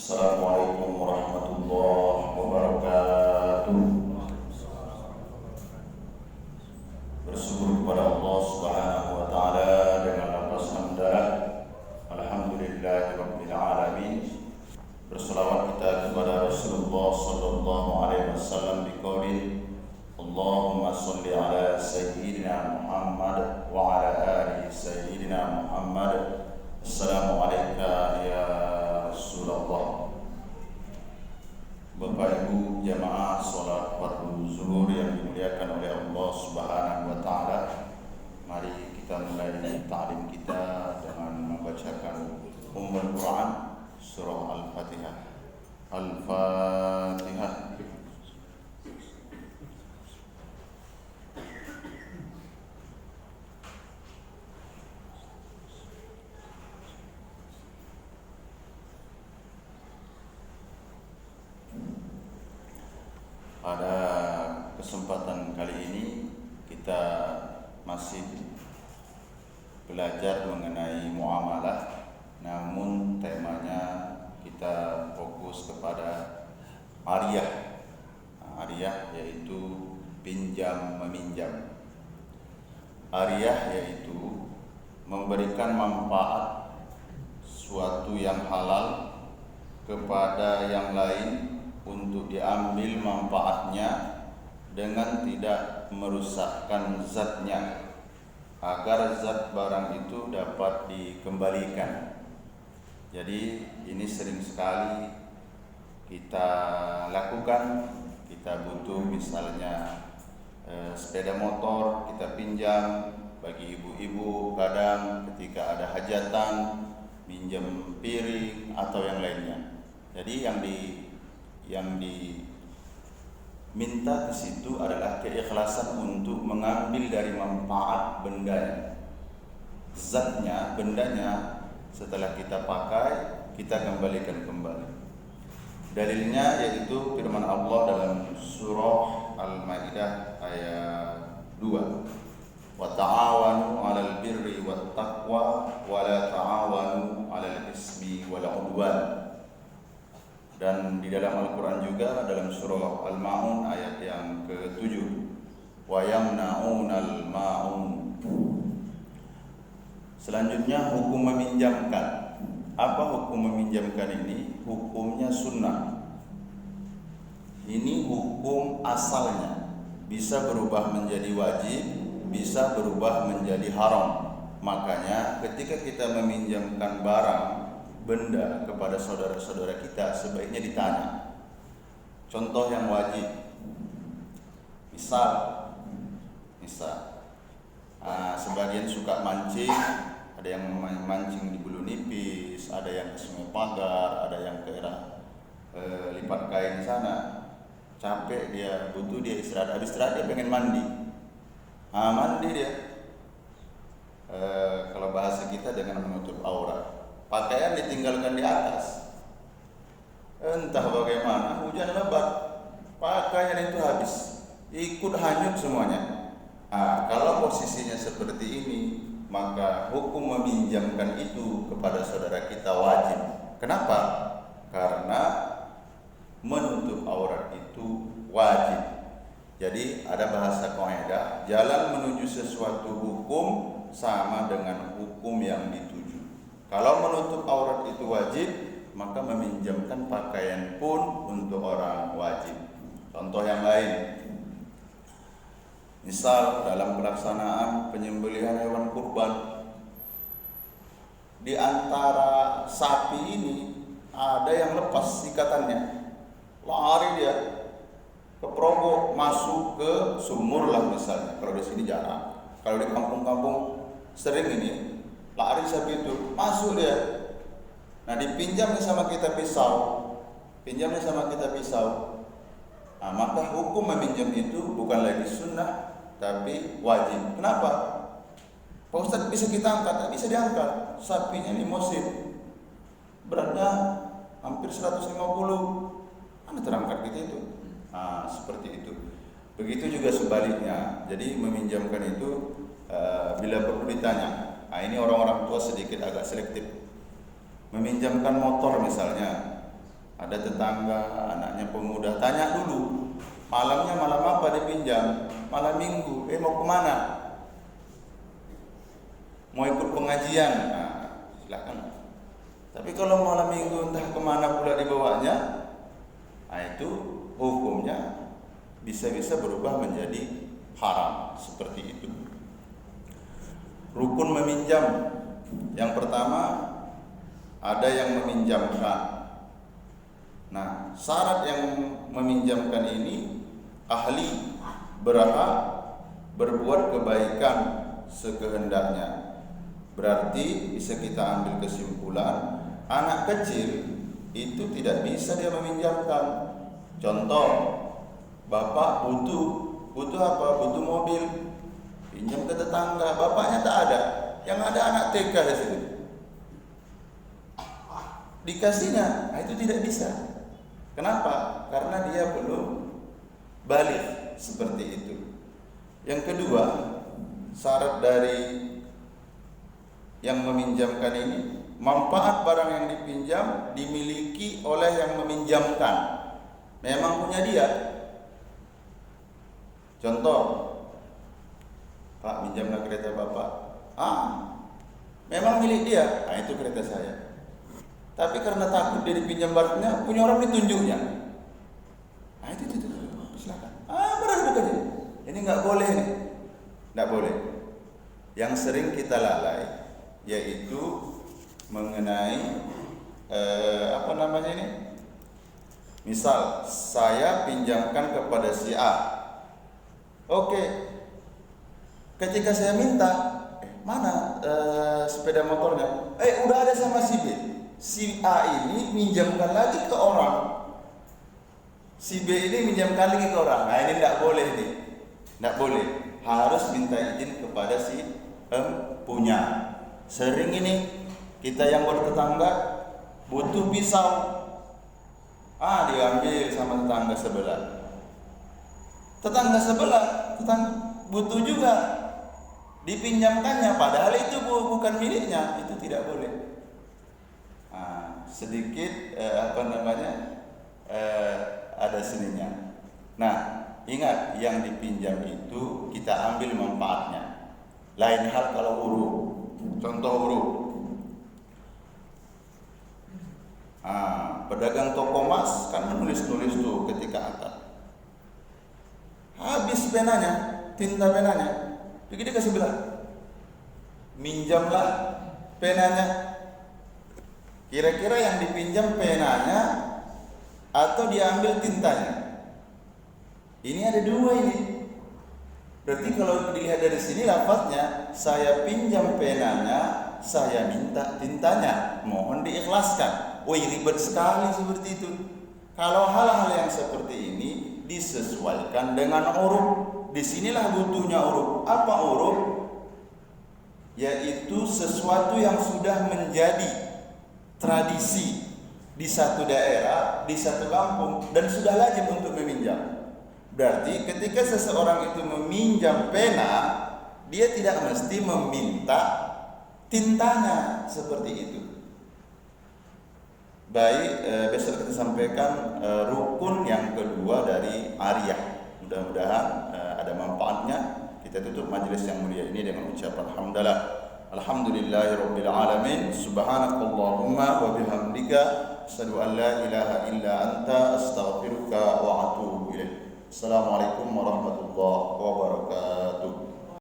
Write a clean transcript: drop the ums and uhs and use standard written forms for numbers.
Assalamualaikum warahmatullahi wabarakatuh. Bersyukur kepada Allah Subhanahu wa taala dengan lafaz hamdalah. Alhamdulillahirabbil alamin. Berselawat kita kepada Rasulullah sallallahu alaihi wasallam biqauli Allahumma shalli ala sayyidina Muhammad wa ala ali sayyidina Muhammad. Assalamualaikum ya Rasulullah. Bapak Ibu jamaah salat fardu zuhur yang dimuliakan oleh Allah Subhanahu wa taala. Mari kita mulai ta'lim kita dengan membacakan Ummul Quran surah Al-Fatihah. Al-Fatihah. Pada kesempatan kali ini kita masih belajar mengenai muamalah, namun temanya kita fokus kepada ariyah. Ariyah yaitu pinjam meminjam. Ariyah yaitu memberikan manfaat suatu yang halal kepada yang lain untuk diambil manfaatnya dengan tidak merusakkan zatnya, agar zat barang itu dapat dikembalikan. Jadi ini sering sekali kita lakukan. Kita butuh misalnya sepeda motor kita pinjam, bagi ibu-ibu kadang ketika ada hajatan pinjam piring atau yang lainnya. Jadi yang diminta di situ adalah keikhlasan untuk mengambil dari manfaat bendanya. Zatnya, bendanya setelah kita pakai, kita kembalikan kembali. Dalilnya yaitu firman Allah dalam surah Al-Maidah ayat 2. Wa ta'awanu 'alal birri wat taqwa wa la ta'awanu 'alal ismi wal 'udwan. Dan di dalam Al-Quran juga dalam surah Al-Ma'un ayat yang ke-7, wa yamna'unal ma'un. Selanjutnya hukum meminjamkan. Apa hukum meminjamkan ini? Hukumnya sunnah. Ini hukum asalnya. Bisa berubah menjadi wajib, bisa berubah menjadi haram. Makanya ketika kita meminjamkan barang, benda kepada saudara-saudara kita, sebaiknya ditanya. Contoh yang wajib, misal sebagian suka mancing, ada yang mancing di Bulu Nipis, ada yang ke Sungai Pagar, ada yang ke lipat kain sana. Capek dia, butuh dia istirahat, habis istirahat dia pengen mandi. Mandi dia. Kalau bahasa kita dengan menutup aurat. Pakaian ditinggalkan di atas. Entah bagaimana, hujan lebat, pakaian itu habis, ikut hanyut semuanya. Kalau posisinya seperti ini, maka hukum meminjamkan itu kepada saudara kita wajib. Kenapa? Karena menutup aurat itu wajib. Jadi ada bahasa kaidah, jalan menuju sesuatu hukum sama dengan hukum yang dituju. Kalau menutup aurat itu wajib, maka meminjamkan pakaian pun untuk orang wajib. Contoh yang lain, misal dalam pelaksanaan penyembelihan hewan kurban, di antara sapi ini ada yang lepas ikatannya, lari dia ke perogok, masuk ke sumur lah misalnya. Kalau di sini jarang, kalau di kampung-kampung sering ini. Lari sapi itu, masuk dia. Nah, dipinjamnya sama kita pisau. Maka hukum meminjam itu bukan lagi sunnah, tapi wajib. Kenapa? Pak Ustadz, bisa kita angkat? Bisa diangkat. Sapinya limosin, beratnya hampir 150. Mana terangkat gitu itu? Seperti itu. Begitu juga sebaliknya. Jadi meminjamkan itu bila perlu ditanya. Ini orang-orang tua sedikit agak selektif. Meminjamkan motor misalnya, Ada tetangga, anaknya pemuda, tanya dulu, malamnya malam apa dipinjam? Malam minggu. Mau kemana? Mau ikut pengajian? Nah, silakan. Tapi kalau malam minggu entah kemana pula dibawanya, nah itu hukumnya bisa-bisa berubah menjadi haram. Seperti itu. Rukun meminjam. Yang pertama, ada yang meminjamkan. Nah, syarat yang meminjamkan ini ahli, berhak berbuat kebaikan sekehendaknya. Berarti bisa kita ambil kesimpulan, anak kecil itu tidak bisa dia meminjamkan. Contoh, bapak butuh apa? Butuh mobil, pinjam ke tetangga, bapaknya tak ada, yang ada anak TK di situ, dikasihnya, nah itu tidak bisa. Kenapa? Karena dia belum balik, seperti itu. Yang kedua, syarat dari yang meminjamkan ini, manfaat barang yang dipinjam dimiliki oleh yang meminjamkan, memang punya dia. Contoh, Pak, minjamlah kereta Bapak. Memang milik dia. Nah, itu kereta saya. Tapi karena takut dia dipinjam barangnya, punya orang ditunjuknya. Nah, itu. Silakan. Berada aja. Ini nggak boleh nih. Nggak boleh. Yang sering kita lalai yaitu mengenai misal saya pinjamkan kepada si A. Oke. Ketika saya minta, mana sepeda motornya? Udah ada sama si B. Si A ini minjamkan lagi ke orang. Si B ini minjamkan lagi ke orang. Nah, ini tidak boleh nih. Tidak boleh. Harus minta izin kepada si punya. Sering ini kita yang bertetangga butuh pisau. Diambil sama tetangga sebelah. Tetangga sebelah butuh juga, dipinjamkannya, padahal itu bukan miliknya. Itu tidak boleh. Sedikit ada seninya. Nah, ingat, yang dipinjam itu kita ambil manfaatnya. Lain hal kalau urut. Contoh urut. Pedagang toko emas kan menulis-nulis tuh ketika akad. Habis penanya, tinta penanya, begitu kasih belah. Minjamlah penanya. Kira-kira yang dipinjam penanya atau diambil tintanya? Ini ada dua ini. Berarti kalau dilihat dari sini lafaznya, saya pinjam penanya, saya minta tintanya. Mohon diikhlaskan. Ribet sekali seperti itu. Kalau hal-hal yang seperti ini disesuaikan dengan uruf. Disinilah butuhnya uruf. Apa uruf? Yaitu sesuatu yang sudah menjadi tradisi di satu daerah, di satu kampung, dan sudah lazim untuk meminjam. Berarti ketika seseorang itu meminjam pena, dia tidak mesti meminta tintanya, seperti itu. Baik, besok kita sampaikan rukun yang kedua dari ariyah. Mudah-mudahan ada manfaatnya. Kita tutup majelis yang mulia ini dengan ucapan hamdalah. Alhamdulillahirabbil alamin. Subhanakallahumma wa bihamdika asyhadu an la ilaha illa anta astaghfiruka wa atubu ilaik. Assalamualaikum warahmatullahi